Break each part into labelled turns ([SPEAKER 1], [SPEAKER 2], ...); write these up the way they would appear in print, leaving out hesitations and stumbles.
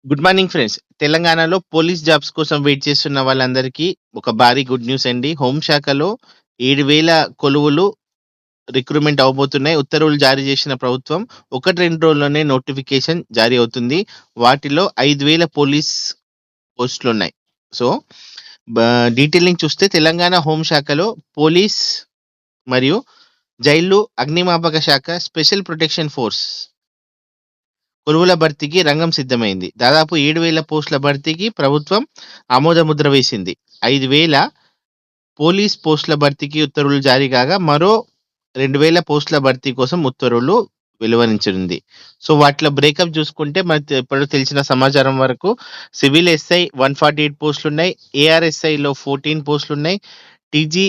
[SPEAKER 1] Good morning friends. తెలంగాణలో police jobs కోసం wait చేస్తున్న వాళ్ళందరికీ ఒక భారీ గుడ్ న్యూస్ అండి. హోంశాఖలో 7,000 కొలువులు రిక్రూట్‌మెంట్ అవ్వబోతున్నాయి. ఉత్తర్వులు జారీ చేసిన ప్రభుత్వం 1, 2 రోజుల్లోనే నోటిఫికేషన్ జారీ అవుతుంది. వాటిలో 5,000 పోలీస్ పోస్టులున్నాయి. సో, బ డీటెయిలింగ్ చూస్తే తెలంగాణ హోంశాఖలో పోలీస్ మరియు జైళ్లు, అగ్నిమాపక శాఖ, స్పెషల్ ప్రొటెక్షన్ ఫోర్స్ కొలువుల భర్తీకి రంగం సిద్ధమైంది. దాదాపు 7,000 పోస్టుల భర్తీకి ప్రభుత్వం ఆమోద ముద్ర వేసింది. 5,000 పోలీస్ పోస్టుల భర్తీకి ఉత్తర్వులు జారీ కాగా మరో 2,000 పోస్టుల భర్తీ కోసం ఉత్తర్వులు వెలువరించనుంది. సో, వాటిలో బ్రేకప్ చూసుకుంటే మనకు ఇప్పుడు తెలిసిన సమాచారం వరకు సివిల్ ఎస్ఐ 148 పోస్టులున్నాయి. ఏఆర్ఎస్ఐలో 14 పోస్టులున్నాయి. టీజీ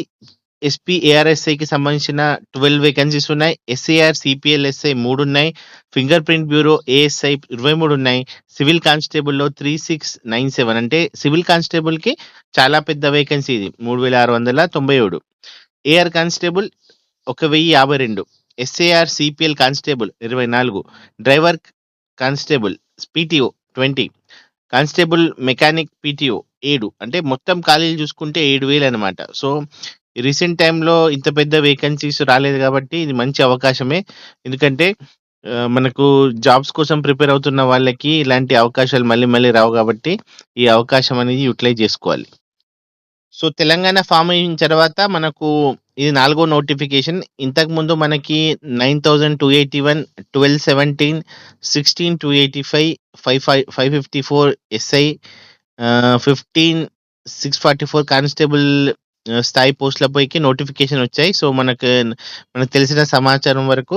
[SPEAKER 1] ఎస్పీ ఏఆర్ఎస్ఐకి సంబంధించిన 12 వేకెన్సీస్ ఉన్నాయి. ఎస్ఏఆర్ సిపిఎల్ ఎస్ఐ 3 ఉన్నాయి. ఫింగర్ ప్రింట్ బ్యూరో ఏఎస్ఐ 23 ఉన్నాయి. సివిల్ కానిస్టేబుల్‌లో 3697 అంటే సివిల్ కానిస్టేబుల్‌కి చాలా పెద్ద వేకెన్సీ ఇది 3697. AR constable 1052. SAR CPL constable 24. Driver constable PTO 20. Constable mechanic PTO 7 అంటే మొత్తం ఖాళీలు చూసుకుంటే 7,000 అనమాట. సో, రీసెంట్ టైమ్‌లో ఇంత పెద్ద వేకెన్సీస్ రాలేదు కాబట్టి ఇది మంచి అవకాశమే. ఎందుకంటే మనకు జాబ్స్ కోసం ప్రిపేర్ అవుతున్న వాళ్ళకి ఇలాంటి అవకాశాలు మళ్ళీ మళ్ళీ రావు కాబట్టి ఈ అవకాశం అనేది యుటిలైజ్ చేసుకోవాలి. సో, తెలంగాణ ఫార్మ్ అయిన తర్వాత మనకు ఇది 4గో నోటిఫికేషన్. ఇంతకుముందు మనకి 9,281, 1217, 16,285, 554 ఎస్ఐ, 15,644 కానిస్టేబుల్ స్థాయి పోస్టులపైకి నోటిఫికేషన్ వచ్చాయి. సో, మనకు తెలిసిన సమాచారం వరకు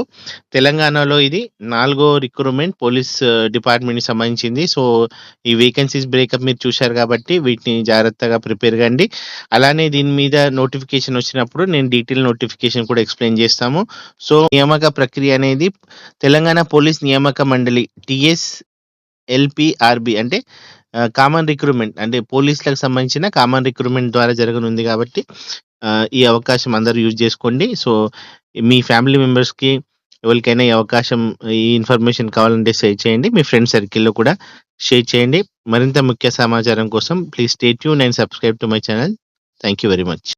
[SPEAKER 1] తెలంగాణలో ఇది 4గో రిక్రూట్‌మెంట్ పోలీస్ డిపార్ట్‌మెంట్‌కి సంబంధించింది. సో, ఈ వేకెన్సీస్ బ్రేకప్ మీరు చూశారు కాబట్టి వీటిని జాగ్రత్తగా ప్రిపేర్ కండి. అలానే దీని మీద నోటిఫికేషన్ వచ్చినప్పుడు నేను డీటెయిల్ నోటిఫికేషన్ కూడా ఎక్స్‌ప్లెయిన్ చేస్తాము. సో, నియామక ప్రక్రియ అనేది తెలంగాణ పోలీస్ నియామక మండలి టీఎస్ఎల్పీఆర్బీ అంటే కామన్ రిక్రూట్‌మెంట్ అంటే పోలీసులకు సంబంధించిన కామన్ రిక్రూట్‌మెంట్ ద్వారా జరగనుంది కాబట్టి ఈ అవకాశం అందరూ యూజ్ చేసుకోండి. సో, మీ ఫ్యామిలీ మెంబర్స్‌కి ఎవరికైనా ఈ అవకాశం, ఈ ఇన్ఫర్మేషన్ కావాలంటే షేర్ చేయండి. మీ ఫ్రెండ్ సర్కిల్‌లో కూడా షేర్ చేయండి. మరింత ముఖ్య సమాచారం కోసం please stay tune and subscribe to my channel. Thank you very much.